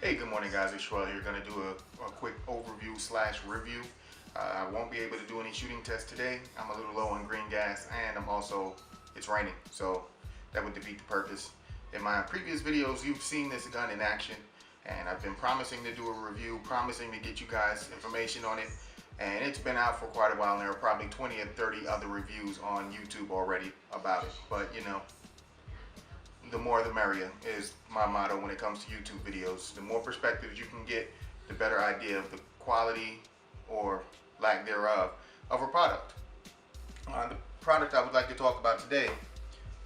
Hey, good morning guys, it's Schwell here. Going to do a quick overview slash review. I won't be able to do any shooting tests today. I'm a little low on green gas and it's raining, so that would defeat the purpose. In my previous videos, you've seen this gun in action, and I've been promising to do a review, promising to get you guys information on it, and it's been out for quite a while, and there are probably 20 or 30 other reviews on YouTube already about it, but you know, the more the merrier is my motto when it comes to YouTube videos. The more perspectives you can get, the better idea of the quality or lack thereof of a product. The product I would like to talk about today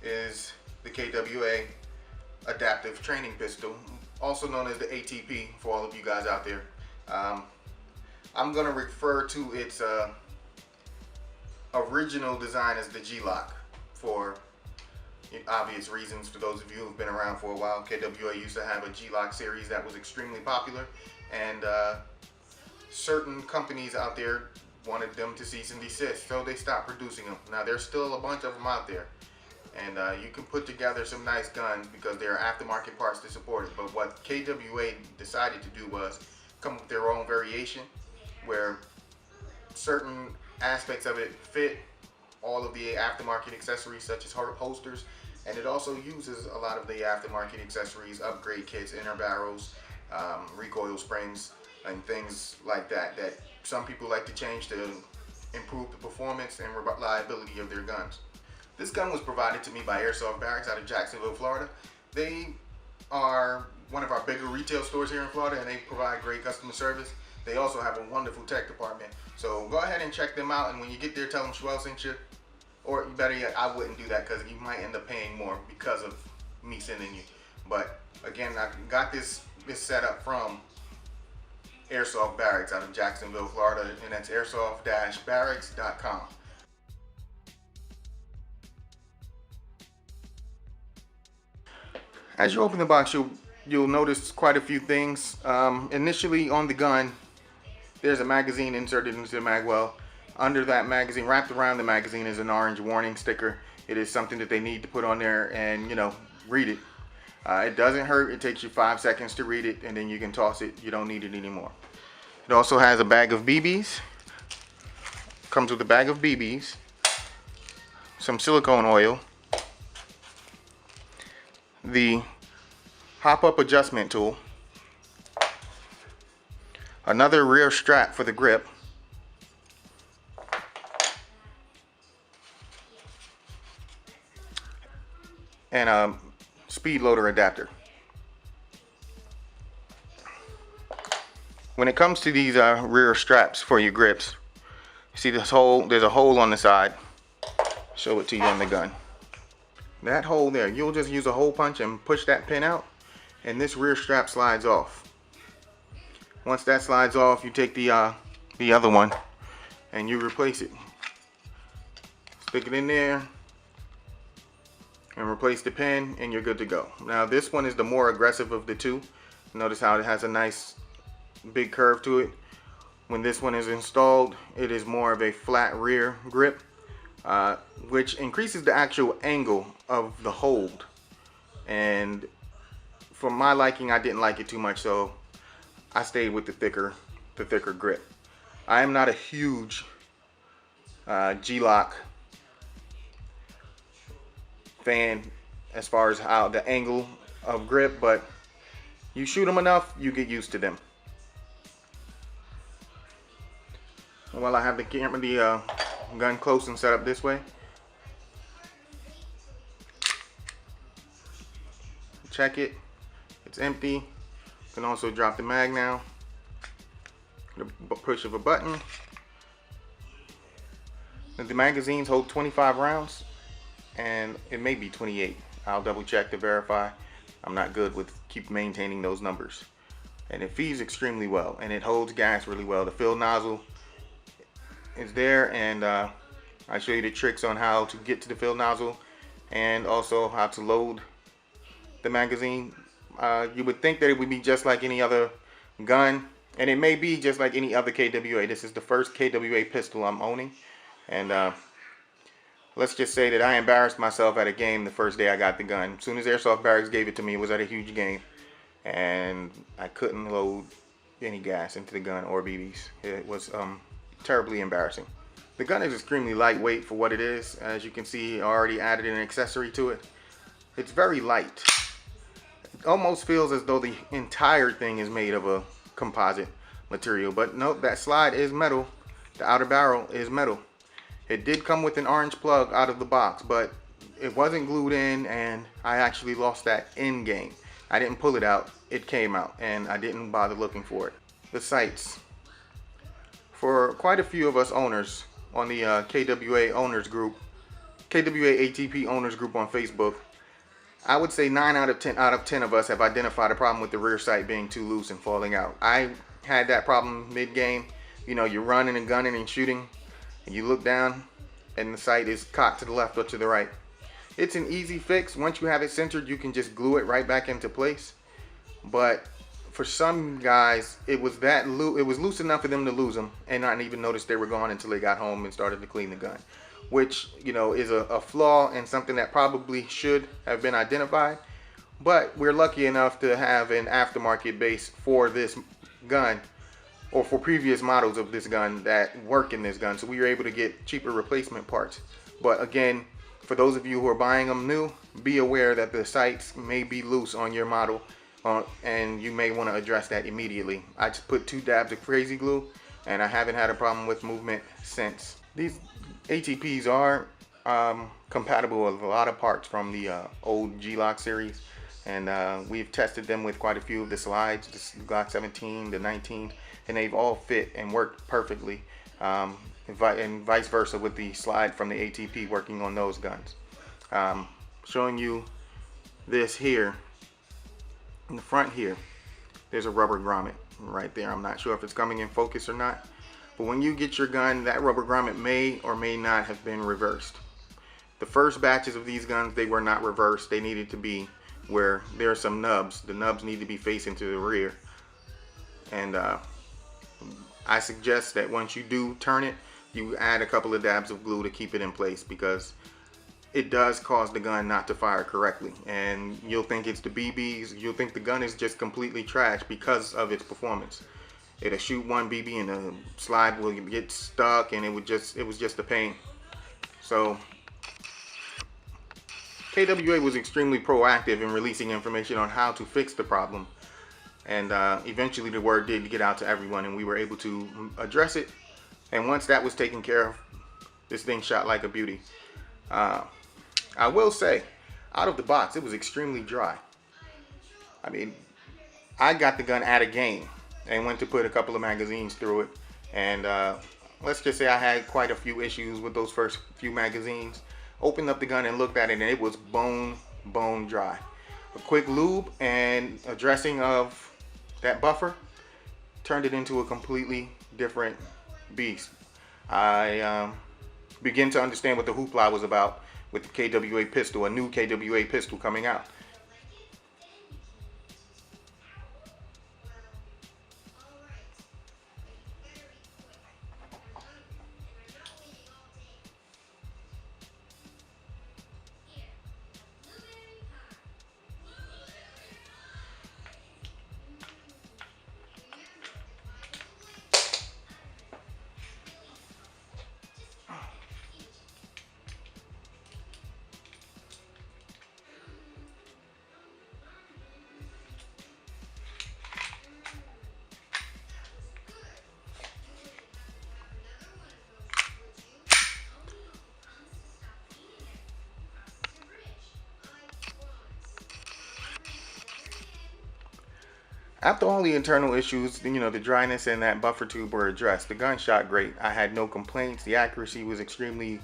is the KWA Adaptive Training Pistol, also known as the ATP for all of you guys out there. I'm going to refer to its original design as the G-Lock for obvious reasons. For those of you who've been around for a while, KWA used to have a G-Lock series that was extremely popular, and certain companies out there wanted them to cease and desist, so they stopped producing them. Now there's still a bunch of them out there, and you can put together some nice guns because there are aftermarket parts to support it. But what KWA decided to do was come up with their own variation where certain aspects of it fit all of the aftermarket accessories such as holsters, and it also uses a lot of the aftermarket accessories, upgrade kits, inner barrels, recoil springs, and things like that some people like to change to improve the performance and reliability of their guns. This gun was provided to me by Airsoft Barracks out of Jacksonville, Florida. They are one of our bigger retail stores here in Florida, and they provide great customer service. They also have a wonderful tech department, so go ahead and check them out, and when you get there, tell them Schwell sent you. Or better yet, I wouldn't do that because you might end up paying more because of me sending you. But again, I got this set up from Airsoft Barracks out of Jacksonville, Florida, and that's airsoft-barracks.com. As you open the box, you'll notice quite a few things. Initially on the gun, there's a magazine inserted into the magwell. Under that magazine, wrapped around the magazine, is an orange warning sticker. It is something that they need to put on there and, you know, read it. It doesn't hurt. It takes you 5 seconds to read it, and then you can toss it. You don't need it anymore. It also has a bag of BBs. Comes with a bag of BBs, some silicone oil, the hop-up adjustment tool, another rear strap for the grip, and a speed loader adapter. When it comes to these rear straps for your grips, see this hole? There's a hole on the side. Show it to you on the gun. That hole there, you'll just use a hole punch and push that pin out, and this rear strap slides off. Once that slides off, you take the other one and you replace it. Stick it in there and replace the pin, and you're good to go. Now this one is the more aggressive of the two. Notice how it has a nice big curve to it. When this one is installed, it is more of a flat rear grip, which increases the actual angle of the hold, and for my liking, I didn't like it too much, so I stayed with the thicker grip. I am not a huge G-Lock fan as far as how the angle of grip, but you shoot them enough, you get used to them. And while I have the gun close and set up this way, check it. It's empty. You can also drop the mag now. The push of a button. The magazines hold 25 rounds, and it may be 28. I'll double check to verify. I'm not good with keep maintaining those numbers. And it feeds extremely well, and it holds gas really well. The fill nozzle is there, and I show you the tricks on how to get to the fill nozzle and also how to load the magazine. You would think that it would be just like any other gun, and it may be just like any other KWA. This is the first KWA pistol I'm owning, and let's just say that I embarrassed myself at a game the first day I got the gun. As soon as Airsoft Barracks gave it to me, it was at a huge game, and I couldn't load any gas into the gun or BBs. It was terribly embarrassing. The gun is extremely lightweight for what it is. As you can see, I already added an accessory to it. It's very light. It almost feels as though the entire thing is made of a composite material, but nope, that slide is metal. The outer barrel is metal. It did come with an orange plug out of the box, but it wasn't glued in, and I actually lost that in game. I didn't pull it out, it came out, and I didn't bother looking for it. The sights. For quite a few of us owners on the KWA Owners Group, KWA ATP Owners Group on Facebook, I would say 9 out of 10 of us have identified a problem with the rear sight being too loose and falling out. I had that problem mid-game. You know, you're running and gunning and shooting, and you look down, and the sight is cocked to the left or to the right. It's an easy fix. Once you have it centered, you can just glue it right back into place. But for some guys, it was loose enough for them to lose them and not even notice they were gone until they got home and started to clean the gun, which, you know, is a flaw and something that probably should have been identified. But we're lucky enough to have an aftermarket base for this gun, or for previous models of this gun that work in this gun, so we were able to get cheaper replacement parts. But again, for those of you who are buying them new, be aware that the sights may be loose on your model, and you may want to address that immediately. I just put 2 dabs of crazy glue, and I haven't had a problem with movement since. These ATPs are compatible with a lot of parts from the old Glock series, and we've tested them with quite a few of the slides, the Glock 17, the 19, and they've all fit and worked perfectly, and vice versa with the slide from the ATP working on those guns. Showing you this here. In the front here, there's a rubber grommet right there. I'm not sure if it's coming in focus or not, but when you get your gun, that rubber grommet may or may not have been reversed. The first batches of these guns, they were not reversed. They needed to be where there are some nubs. The nubs need to be facing to the rear, and I suggest that once you do turn it, you add a couple of dabs of glue to keep it in place, because it does cause the gun not to fire correctly, and you'll think it's the BBs. You'll think the gun is just completely trash because of its performance. It'll shoot one BB and the slide will get stuck, and it was just a pain. So KWA was extremely proactive in releasing information on how to fix the problem, and eventually the word did get out to everyone, and we were able to address it. And once that was taken care of, this thing shot like a beauty. I will say, out of the box, it was extremely dry. I mean, I got the gun at a game and went to put a couple of magazines through it, and let's just say I had quite a few issues with those first few magazines. Opened up the gun and looked at it, and it was bone dry. A quick lube and a dressing of that buffer turned it into a completely different beast. I begin to understand what the hoopla was about with the KWA pistol, a new KWA pistol coming out. After all the internal issues, you know, the dryness and that buffer tube were addressed, the gun shot great. I had no complaints. The accuracy was extremely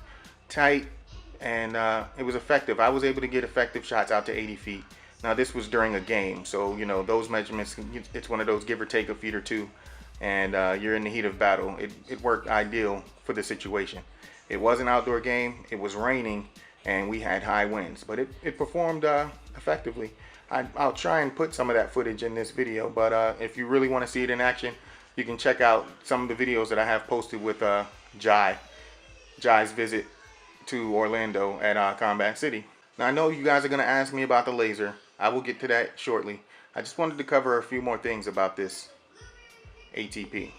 tight, and it was effective. I was able to get effective shots out to 80 feet. Now, this was during a game, so, you know, those measurements, it's one of those give or take a feet or two, and you're in the heat of battle. It worked ideal for the situation. It was an outdoor game. It was raining, and we had high winds, but it performed effectively. I'll try and put some of that footage in this video, but if you really want to see it in action, you can check out some of the videos that I have posted with Jai's visit to Orlando at Combat City. Now, I know you guys are going to ask me about the laser. I will get to that shortly. I just wanted to cover a few more things about this ATP.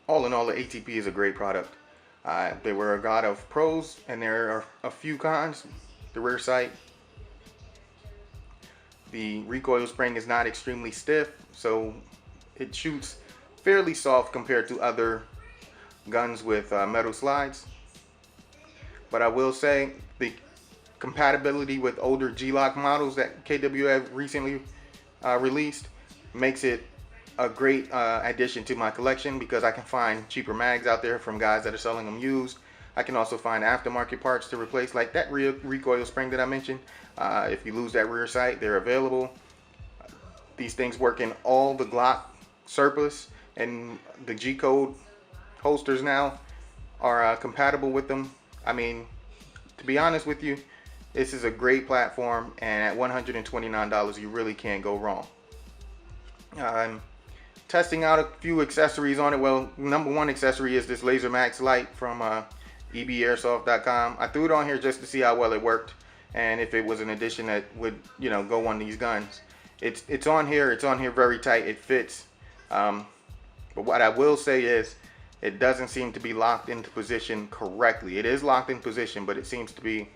All in all, the ATP is a great product. There were a lot of pros and there are a few cons. The rear sight, the recoil spring is not extremely stiff, so it shoots fairly soft compared to other guns with metal slides. But I will say the compatibility with older G-Lock models that KWA have recently released makes it a great addition to my collection, because I can find cheaper mags out there from guys that are selling them used. I can also find aftermarket parts to replace, like that rear recoil spring that I mentioned. If you lose that rear sight, they're available. These things work in all the Glock surplus, and the G-code holsters now are compatible with them. I mean, to be honest with you, this is a great platform, and at $129 you really can't go wrong. I'm testing out a few accessories on it. Well, number one accessory is this Laser Max light from ebairsoft.com. I threw it on here just to see how well it worked, and if it was an addition that would, you know, go on these guns. It's on here. It's on here very tight. It fits. But what I will say is, it doesn't seem to be locked into position correctly. It is locked in position, but it seems to be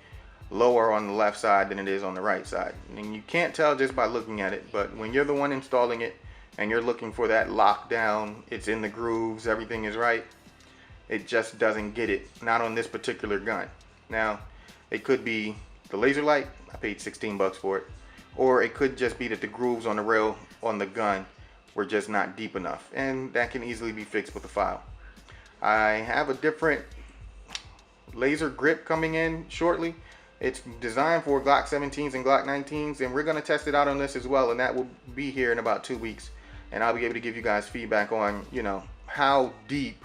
lower on the left side than it is on the right side. And you can't tell just by looking at it, but when you're the one installing it and you're looking for that lockdown, it's in the grooves, everything is right, it just doesn't get it. Not on this particular gun. Now, it could be the laser light. I paid 16 bucks for it. Or it could just be that the grooves on the rail on the gun were just not deep enough, and that can easily be fixed with a file. I have a different laser grip coming in shortly. It's designed for Glock 17s and Glock 19s, and we're going to test it out on this as well, and that will be here in about 2 weeks, and I'll be able to give you guys feedback on, you know, how deep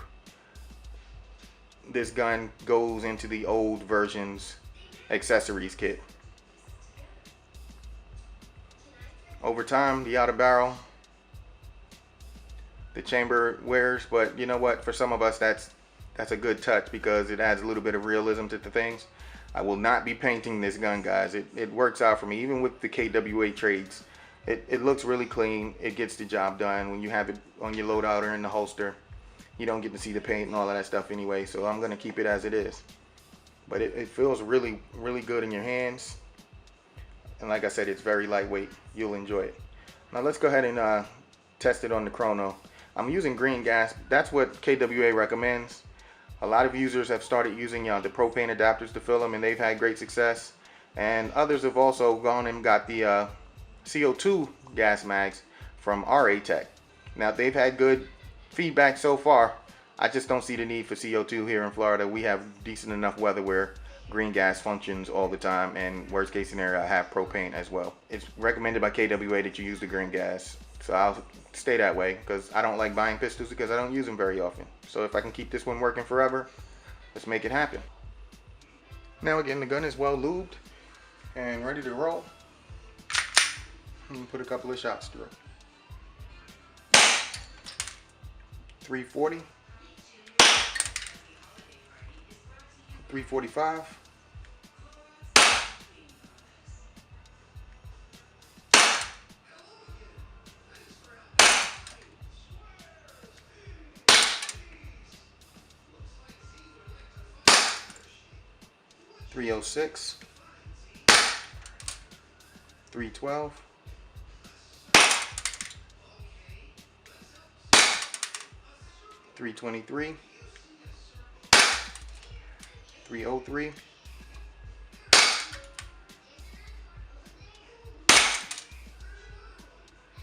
this gun goes into the old version's accessories kit. Over time, the outer barrel, the chamber wears, but you know what, for some of us that's a good touch, because it adds a little bit of realism to the things. I will not be painting this gun, guys. It works out for me, even with the KWA trades. It looks really clean. It gets the job done. When you have it on your loadout or in the holster, you don't get to see the paint and all of that stuff anyway, so I'm going to keep it as it is. But it feels really, really good in your hands, and like I said, it's very lightweight. You'll enjoy it. Now let's go ahead and test it on the chrono. I'm using green gas. That's what KWA recommends. A lot of users have started using the propane adapters to fill them, and they've had great success. And others have also gone and got the CO2 gas mags from RA Tech. Now, they've had good feedback so far. I just don't see the need for CO2 here in Florida. We have decent enough weather where green gas functions all the time, and worst case scenario, I have propane as well. It's recommended by KWA that you use the green gas, so I'll stay that way, because I don't like buying pistols because I don't use them very often. So if I can keep this one working forever, let's make it happen. Now again, the gun is well lubed and ready to roll. Put a couple of shots through. 340, 345, 306, 312, 323, 303,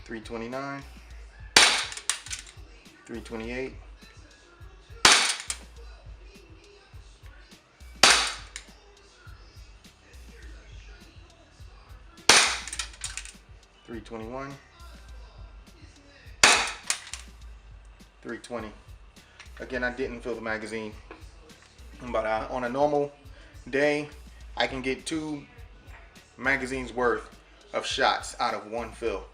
329, 328, 321, 320. Again, I didn't fill the magazine, but on a normal day, I can get 2 magazines worth of shots out of one fill.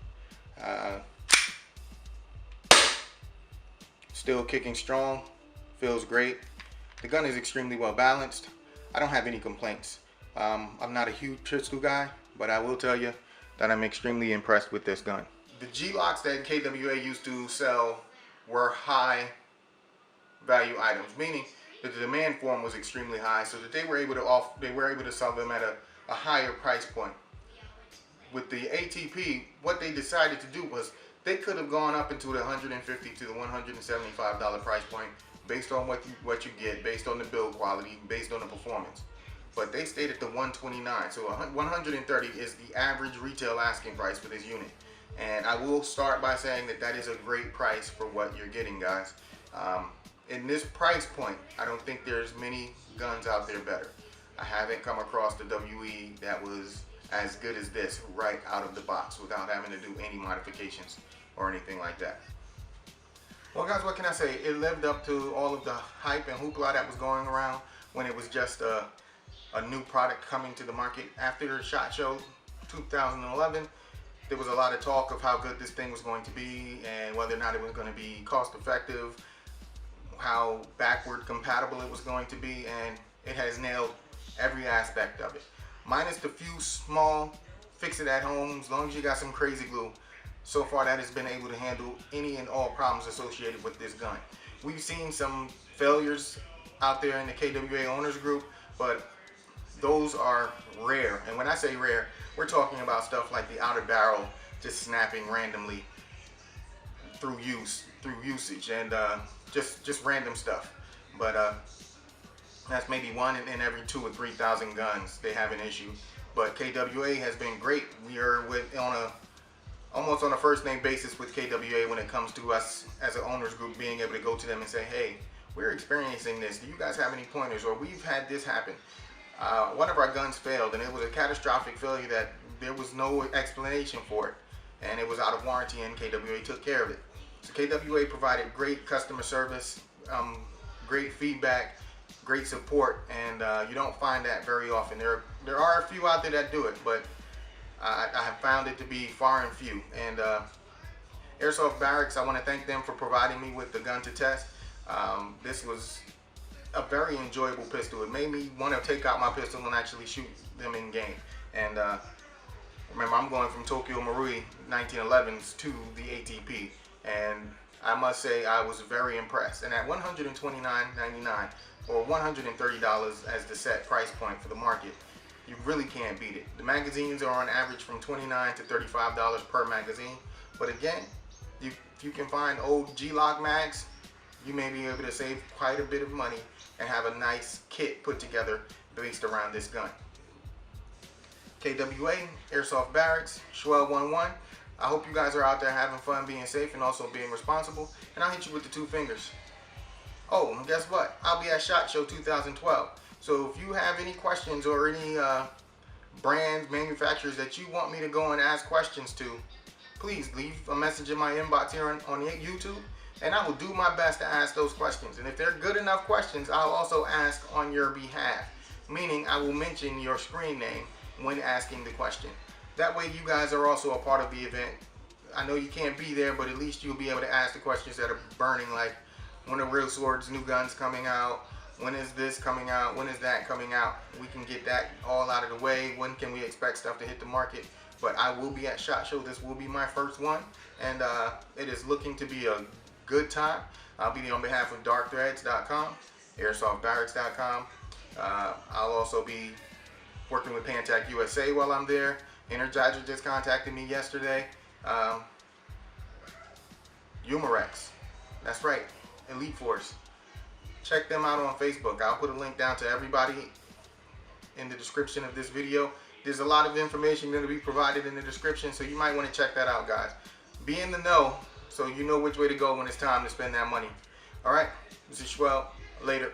Still kicking strong, feels great. The gun is extremely well balanced. I don't have any complaints. I'm not a huge pistol guy, but I will tell you that I'm extremely impressed with this gun. the G-locks that KWA used to sell were high value items, meaning that the demand for them was extremely high, so that they were able to sell them at a higher price point. With the ATP, what they decided to do was they could have gone up into the $150 to the $175 price point based on what you get, based on the build quality, based on the performance. But they stayed at the $129, so $130 is the average retail asking price for this unit. And I will start by saying that that is a great price for what you're getting, guys. In this price point, I don't think there's many guns out there better. I haven't come across the WE that was as good as this right out of the box without having to do any modifications or anything like that. Well, guys, what can I say? It lived up to all of the hype and hoopla that was going around when it was just a new product coming to the market. After SHOT Show 2011, there was a lot of talk of how good this thing was going to be and whether or not it was going to be cost effective, how backward compatible it was going to be, and it has nailed every aspect of it. Minus the few small fix it at home, as long as you got some crazy glue. So far that has been able to handle any and all problems associated with this gun. We've seen some failures out there in the KWA Owners Group, but those are rare. And when I say rare, we're talking about stuff like the outer barrel just snapping randomly through usage, and just random stuff. But that's maybe one in every 2,000 or 3,000 guns they have an issue. But KWA has been great. We are almost on a first name basis with KWA when it comes to us as an owners group being able to go to them and say, hey, we're experiencing this. Do you guys have any pointers? Or we've had this happen. One of our guns failed, and it was a catastrophic failure that there was no explanation for it, and it was out of warranty, and KWA took care of it. So KWA provided great customer service, great feedback, great support, and you don't find that very often. There are a few out there that do it, but I have found it to be far and few. And Airsoft Barracks, I want to thank them for providing me with the gun to test. This was a very enjoyable pistol. It made me want to take out my pistol and actually shoot them in game. And remember, I'm going from Tokyo Marui 1911s to the ATP, and I must say I was very impressed. And at $129.99 or $130 as the set price point for the market, you really can't beat it. The magazines are on average from $29 to $35 per magazine. But again, if you can find old G-Lock mags, you may be able to save quite a bit of money and have a nice kit put together based around this gun. KWA, Airsoft Barracks, Schwell11. I hope you guys are out there having fun, being safe, and also being responsible. And I'll hit you with the 2 fingers. Oh, and guess what? I'll be at SHOT Show 2012. So if you have any questions or any brands, manufacturers that you want me to go and ask questions to, please leave a message in my inbox here on YouTube, and I will do my best to ask those questions. And if they're good enough questions, I'll also ask on your behalf, meaning I will mention your screen name when asking the question. That way you guys are also a part of the event. I know you can't be there, but at least you'll be able to ask the questions that are burning, like when are Real Swords new guns coming out? When is this coming out? When is that coming out? We can get that all out of the way. When can we expect stuff to hit the market? But I will be at SHOT Show. This will be my first one, and it is looking to be a good time. I'll be there on behalf of darkthreads.com, airsoftbarracks.com. I'll also be working with Pantac USA while I'm there. Energizer just contacted me yesterday. Humorex, that's right, Elite Force. Check them out on Facebook. I'll put a link down to everybody in the description of this video. There's a lot of information going to be provided in the description, so you might want to check that out, guys. Be in the know so you know which way to go when it's time to spend that money. All right, this is Schwell. Later.